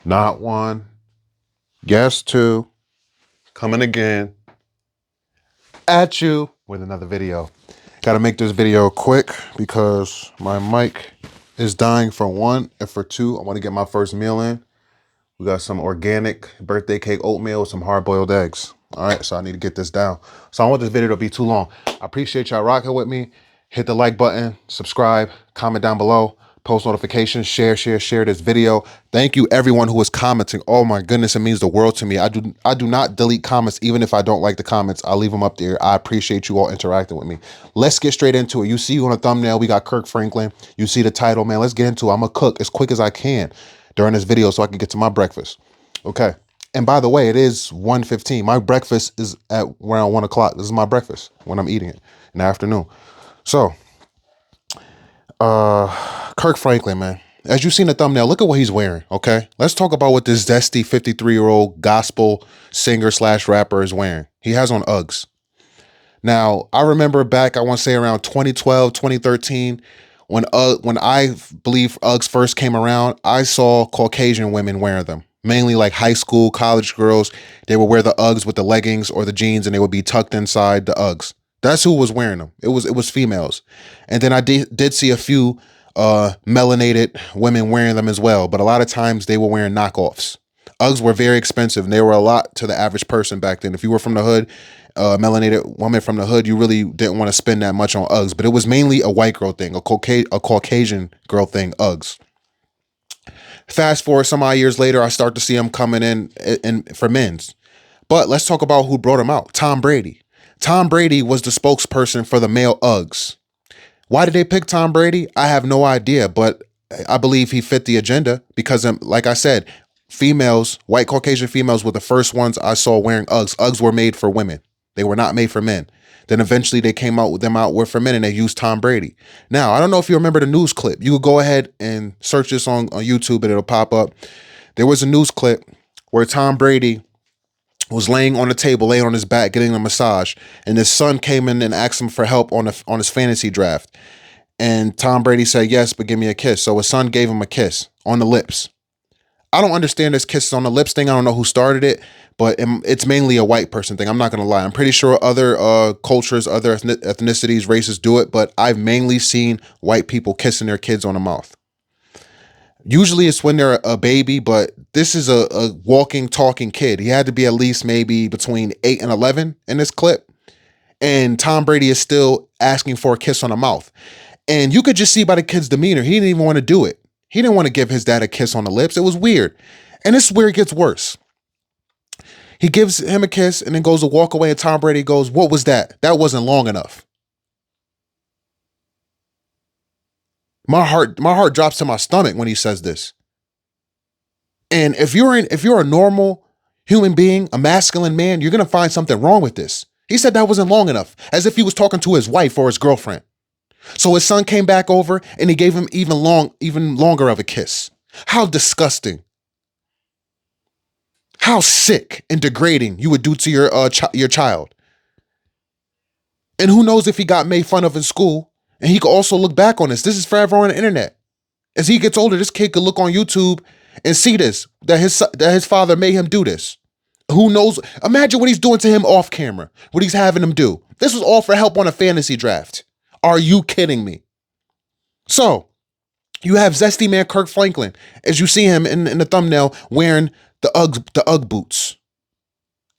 Not one. Yes, two. Coming again at you with another video. Gotta make this video quick because my mic is dying for one, and for two, I want to get my first meal in. We got some organic birthday cake oatmeal with some hard-boiled eggs. All right, so I need to get this down. So I don't want this video to be too long. I appreciate y'all rocking with me. Hit the like button, subscribe, comment down below, post notifications, share this video. Thank you everyone who is commenting. Oh my goodness, it means the world to me. I do not delete comments even if I don't like the comments. I'll leave them up there. I appreciate you all interacting with me. Let's get straight into it. You see on the thumbnail, we got Kirk Franklin. You see the title, man. Let's get into it. I'm gonna cook as quick as I can during this video so I can get to my breakfast. Okay. And by the way, it is 1:15. My breakfast is at around 1 o'clock. This is my breakfast when I'm eating it in the afternoon. So, Kirk Franklin, man. As you see in the thumbnail, look at what he's wearing, okay? Let's talk about what this Zesty 53-year-old gospel singer slash rapper is wearing. He has on Uggs. Now, I remember back, I want to say around 2012, 2013, when I believe Uggs first came around, I saw Caucasian women wearing them. Mainly like high school, college girls. They would wear the Uggs with the leggings or the jeans, and they would be tucked inside the Uggs. That's who was wearing them. It was females. And then I did see a few melanated women wearing them as well, but a lot of times they were wearing knockoffs. Uggs were very expensive, and they were a lot to the average person back then. If you were from the hood, melanated woman from the hood, you really didn't want to spend that much on Uggs. But it was mainly a white girl thing, a Caucasian girl thing, Uggs. Fast forward some odd years later, I start to see them coming in for men's. But let's talk about who brought him out. Tom Brady. Tom Brady was the spokesperson for the male Uggs. Why did they pick Tom Brady? I have no idea, but I believe he fit the agenda because, like I said, females, white Caucasian females were the first ones I saw wearing Uggs. Uggs were made for women. They were not made for men. Then eventually they came out with them out were for men, and they used Tom Brady. Now, I don't know if you remember the news clip. You could go ahead and search this on YouTube and it'll pop up. There was a news clip where Tom Brady was laying on the table, laying on his back, getting a massage, and his son came in and asked him for help on his fantasy draft. And Tom Brady said, yes, but give me a kiss. So his son gave him a kiss on the lips. I don't understand this kisses on the lips thing. I don't know who started it, but it's mainly a white person thing. I'm not going to lie. I'm pretty sure other cultures, other ethnicities, races do it, but I've mainly seen white people kissing their kids on the mouth. Usually it's when they're a baby, but this is a walking, talking kid. He had to be at least maybe between 8 and 11 in this clip. And Tom Brady is still asking for a kiss on the mouth. And you could just see by the kid's demeanor, he didn't even want to do it. He didn't want to give his dad a kiss on the lips. It was weird. And this is where it gets worse. He gives him a kiss and then goes to walk away, and Tom Brady goes, what was that? That wasn't long enough. My heart drops to my stomach when he says this. And if you're a normal human being, a masculine man, you're gonna find something wrong with this. He said that wasn't long enough, as if he was talking to his wife or his girlfriend. So his son came back over and he gave him even longer of a kiss. How disgusting. How sick and degrading you would do to your child. And who knows if he got made fun of in school, and he could also look back on this. This is forever on the internet. As he gets older, this kid could look on YouTube and see this, that his father made him do this. Who knows? Imagine what he's doing to him off camera, what he's having him do. This was all for help on a fantasy draft. Are you kidding me? So, you have Zesty man Kirk Franklin, as you see him in the thumbnail, wearing the Ugg boots.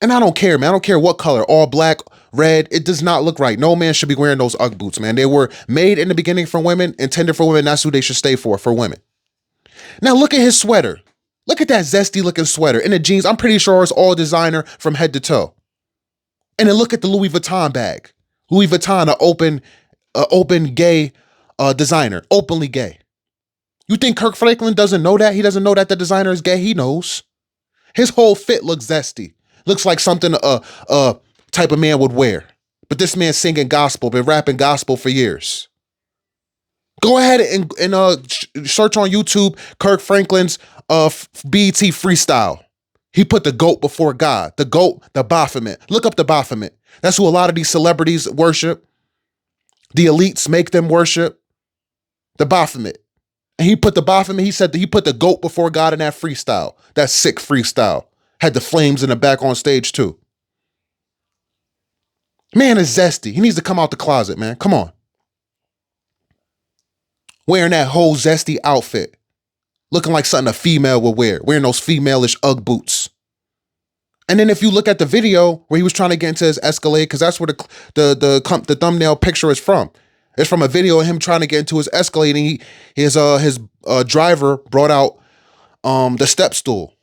And I don't care, man. I don't care what color, all black, red. It does not look right. No man should be wearing those Ugg boots, man. They were made in the beginning for women, intended for women. That's who they should stay for women. Now look at his sweater. Look at that Zesty looking sweater. And the jeans, I'm pretty sure it's all designer from head to toe. And then look at the Louis Vuitton bag. Louis Vuitton, an open gay designer, openly gay. You think Kirk Franklin doesn't know that? He doesn't know that the designer is gay? He knows. His whole fit looks zesty. Looks like something a type of man would wear. But this man's singing gospel, been rapping gospel for years. Go ahead and search on YouTube Kirk Franklin's BET freestyle. He put the GOAT before God. The GOAT, the Baphomet. Look up the Baphomet. That's who a lot of these celebrities worship. The elites make them worship. The Baphomet. And he put the Baphomet, he said that he put the goat before God in that freestyle. That sick freestyle. Had the flames in the back on stage too. Man is zesty. He needs to come out the closet, man. Come on. Wearing that whole zesty outfit. Looking like something a female would wear. Wearing those female-ish Ugg boots. And then if you look at the video where he was trying to get into his Escalade, because that's where the thumbnail picture is from. It's from a video of him trying to get into his Escalade, and his driver brought out the step stool.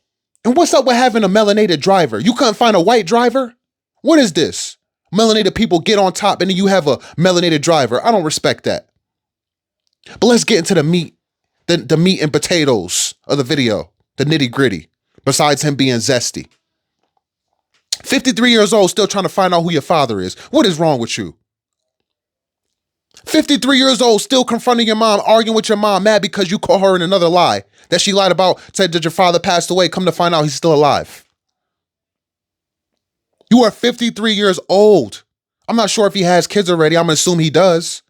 And what's up with having a melanated driver? You couldn't find a white driver? What is this? Melanated people get on top and then you have a melanated driver. I don't respect that. But let's get into the meat, the meat and potatoes of the video, the nitty gritty, besides him being zesty. 53 years old, still trying to find out who your father is. What is wrong with you? 53 years old, still confronting your mom, arguing with your mom, mad because you caught her in another lie that she lied about, said that your father passed away. Come to find out he's still alive. You are 53 years old. I'm not sure if he has kids already. I'm going to assume he does.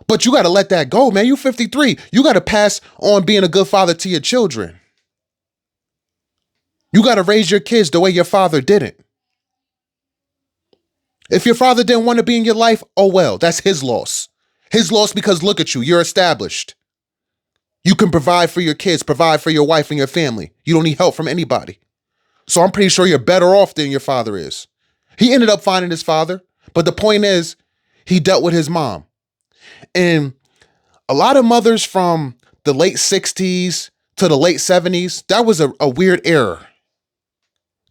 But you got to let that go, man. You're 53. You got to pass on being a good father to your children. You got to raise your kids the way your father didn't. If your father didn't want to be in your life, oh well, that's his loss. His loss because look at you, you're established. You can provide for your kids, provide for your wife and your family. You don't need help from anybody. So I'm pretty sure you're better off than your father is. He ended up finding his father, but the point is, he dealt with his mom. And a lot of mothers from the late 60s to the late 70s, that was a weird era.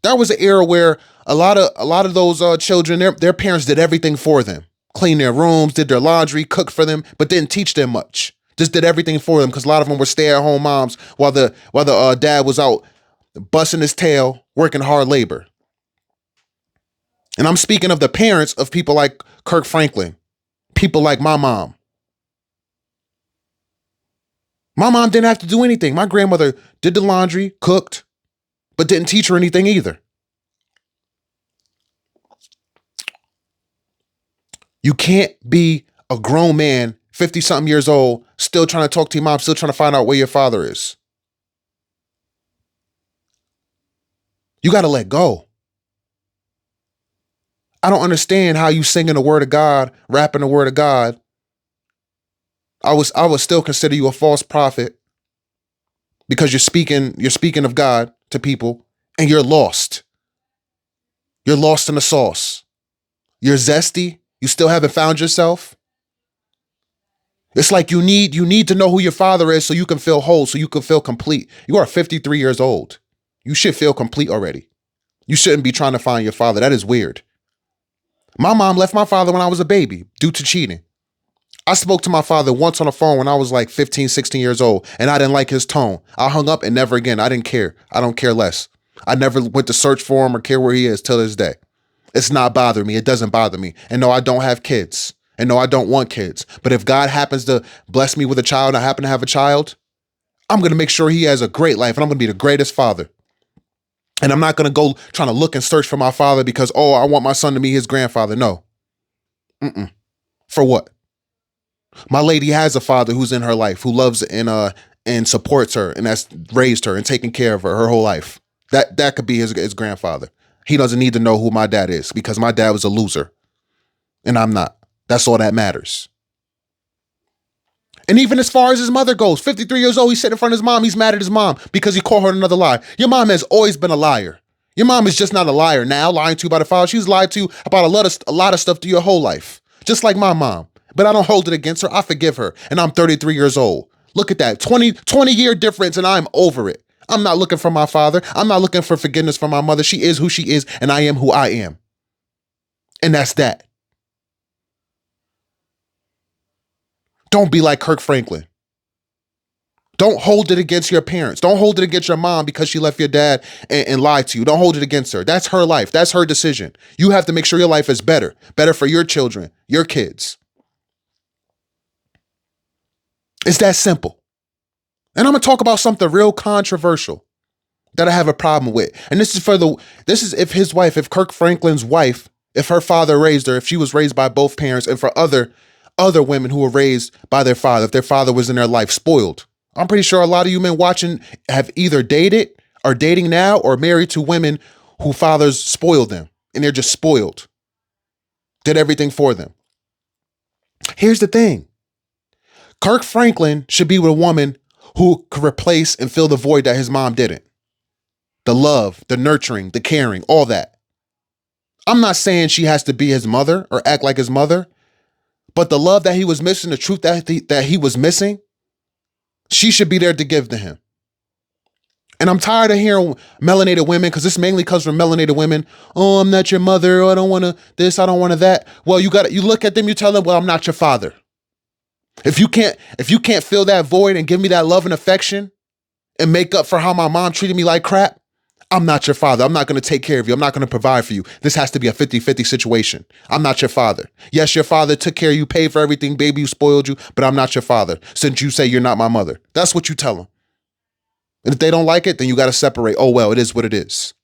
That was an era where a lot of those children, their parents did everything for them. Cleaned their rooms, did their laundry, cooked for them, but didn't teach them much. Just did everything for them because a lot of them were stay-at-home moms while the dad was out busting his tail, working hard labor. And I'm speaking of the parents of people like Kirk Franklin, people like my mom. My mom didn't have to do anything. My grandmother did the laundry, cooked, but didn't teach her anything either. You can't be a grown man, 50-something years old, still trying to talk to your mom, still trying to find out where your father is. You got to let go. I don't understand how you singing the word of God, rapping the word of God. I would still consider you a false prophet because you're speaking of God to people and you're lost. You're lost in the sauce. You're zesty. You still haven't found yourself. It's like you need to know who your father is so you can feel whole, so you can feel complete. You are 53 years old. You should feel complete already. You shouldn't be trying to find your father. That is weird. My mom left my father when I was a baby due to cheating. I spoke to my father once on the phone when I was like 15, 16 years old, and I didn't like his tone. I hung up and never again. I didn't care. I don't care less. I never went to search for him or care where he is till this day. It's not bothering me. It doesn't bother me. And no, I don't have kids. And no, I don't want kids. But if God happens to bless me with a child and I happen to have a child, I'm going to make sure he has a great life and I'm going to be the greatest father. And I'm not going to go trying to look and search for my father because, oh, I want my son to meet his grandfather. No. For what? My lady has a father who's in her life, who loves and supports her and has raised her and taken care of her whole life. That could be his grandfather. He doesn't need to know who my dad is because my dad was a loser and I'm not. That's all that matters. And even as far as his mother goes, 53 years old, he's sitting in front of his mom. He's mad at his mom because he called her another lie. Your mom has always been a liar. Your mom is just not a liar now, lying to you about a father. She's lied to you about a lot of stuff through your whole life, just like my mom. But I don't hold it against her. I forgive her. And I'm 33 years old. Look at that. 20-year difference and I'm over it. I'm not looking for my father. I'm not looking for forgiveness from my mother. She is who she is and I am who I am. And that's that. Don't be like Kirk Franklin. Don't hold it against your parents. Don't hold it against your mom because she left your dad and lied to you. Don't hold it against her. That's her life. That's her decision. You have to make sure your life is better for your children, your kids. It's that simple. And I'm going to talk about something real controversial that I have a problem with. And this is if Kirk Franklin's wife, if her father raised her, if she was raised by both parents, and for other other women who were raised by their father, if their father was in their life, spoiled. I'm pretty sure a lot of you men watching have either dated, are dating now, or married to women who fathers spoiled them, and they're just spoiled. Did everything for them. Here's the thing. Kirk Franklin should be with a woman who could replace and fill the void that his mom didn't. The love, the nurturing, the caring, all that. I'm not saying she has to be his mother or act like his mother, but the love that he was missing, the truth that he was missing, she should be there to give to him. And I'm tired of hearing melanated women, because this mainly comes from melanated women. Oh, I'm not your mother. Oh, I don't want to this. I don't want to that. Well, you look at them, you tell them, well, I'm not your father. If you can't fill that void and give me that love and affection and make up for how my mom treated me like crap, I'm not your father. I'm not going to take care of you. I'm not going to provide for you. This has to be a 50-50 situation. I'm not your father. Yes, your father took care of you, paid for everything, baby, you spoiled you, but I'm not your father since you say you're not my mother. That's what you tell them. And if they don't like it, then you got to separate. Oh, well, it is what it is.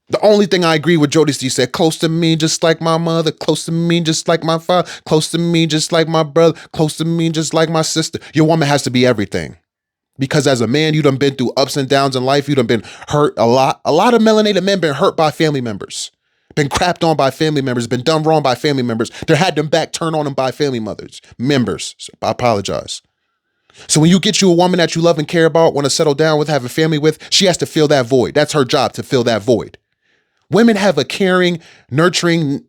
The only thing I agree with Zesty said, close to me just like my mother, close to me just like my father, close to me just like my brother, close to me just like my sister. Your woman has to be everything. Because as a man, you done been through ups and downs in life. You done been hurt a lot. A lot of melanated men been hurt by family members, been crapped on by family members, been done wrong by family members. They had them back turned on them by family members. So I apologize. So when you get you a woman that you love and care about, want to settle down with, have a family with, she has to fill that void. That's her job, to fill that void. Women have a caring, nurturing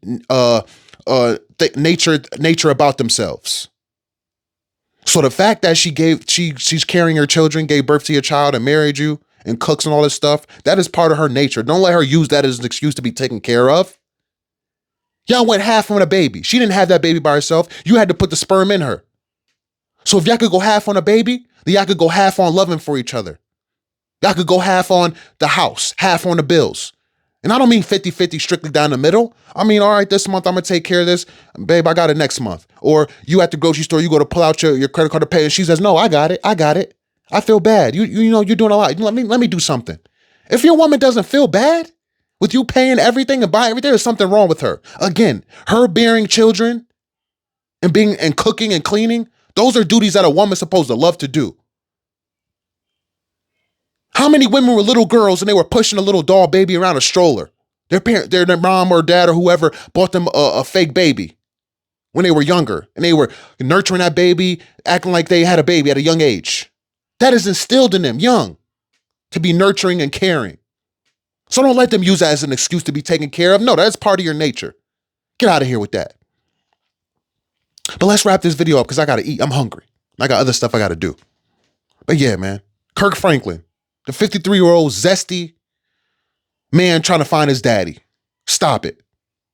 nature about themselves. So the fact that she's carrying her children, gave birth to your child and married you and cooks and all this stuff, that is part of her nature. Don't let her use that as an excuse to be taken care of. Y'all went half on a baby. She didn't have that baby by herself. You had to put the sperm in her. So if y'all could go half on a baby, then y'all could go half on loving for each other. Y'all could go half on the house, half on the bills. And I don't mean 50-50 strictly down the middle. I mean, all right, this month I'm going to take care of this. Babe, I got it next month. Or you at the grocery store, you go to pull out your credit card to pay, and she says, no, I got it. I feel bad. You know, you're doing a lot. Let me do something. If your woman doesn't feel bad with you paying everything and buying everything, there's something wrong with her. Again, her bearing children and cooking and cleaning, those are duties that a woman's supposed to love to do. How many women were little girls and they were pushing a little doll baby around a stroller? Their mom or dad or whoever bought them a fake baby when they were younger, and they were nurturing that baby, acting like they had a baby at a young age. That is instilled in them young to be nurturing and caring. So don't let them use that as an excuse to be taken care of. No, that's part of your nature. Get out of here with that. But let's wrap this video up because I got to eat. I'm hungry. I got other stuff I got to do. But yeah, man, Kirk Franklin, the 53-year-old zesty man trying to find his daddy. Stop it.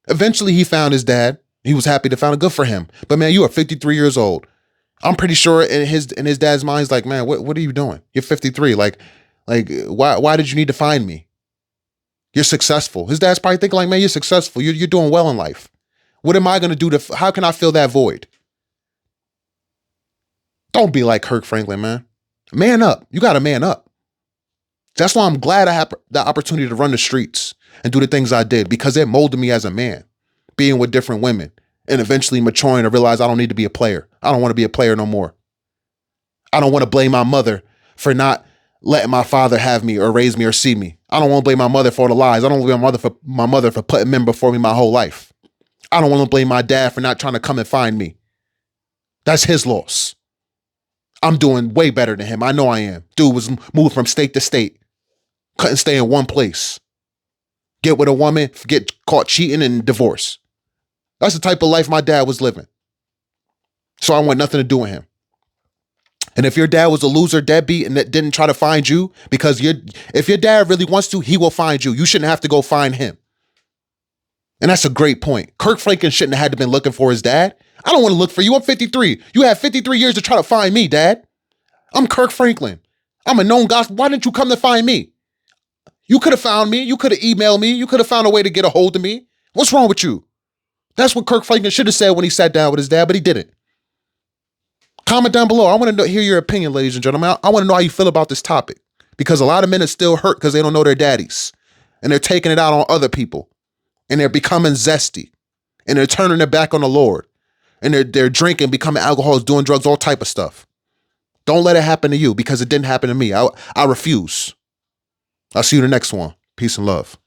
Eventually he found his dad. He was happy to find it. Good for him. But man, you are 53 years old. I'm pretty sure in his dad's mind, he's like, man, what are you doing? You're 53. Like why did you need to find me? You're successful. His dad's probably thinking like, man, you're successful. You're doing well in life. What am I going to do how can I fill that void? Don't be like Kirk Franklin, man. Man up. You got to man up. That's why I'm glad I had the opportunity to run the streets and do the things I did, because it molded me as a man, being with different women and eventually maturing to realize I don't need to be a player. I don't want to be a player no more. I don't want to blame my mother for not letting my father have me or raise me or see me. I don't want to blame my mother for the lies. I don't want to blame my mother for putting men before me my whole life. I don't want to blame my dad for not trying to come and find me. That's his loss. I'm doing way better than him. I know I am. Dude was moved from state to state. Couldn't stay in one place. Get with a woman, get caught cheating, and divorce. That's the type of life my dad was living. So I want nothing to do with him. And if your dad was a loser, deadbeat, and that didn't try to find you, because if your dad really wants to, he will find you. You shouldn't have to go find him. And that's a great point. Kirk Franklin shouldn't have had to been looking for his dad. I don't want to look for you. I'm 53. You had 53 years to try to find me, Dad. I'm Kirk Franklin. I'm a known gospel. Why didn't you come to find me? You could have found me. You could have emailed me. You could have found a way to get a hold of me. What's wrong with you? That's what Kirk Franklin should have said when he sat down with his dad, but he didn't. Comment down below. I want to hear your opinion, ladies and gentlemen. I want to know how you feel about this topic, because a lot of men are still hurt because they don't know their daddies, and they're taking it out on other people, and they're becoming zesty, and they're turning their back on the Lord, and they're drinking, becoming alcoholics, doing drugs, all type of stuff. Don't let it happen to you, because it didn't happen to me. I refuse. I'll see you in the next one. Peace and love.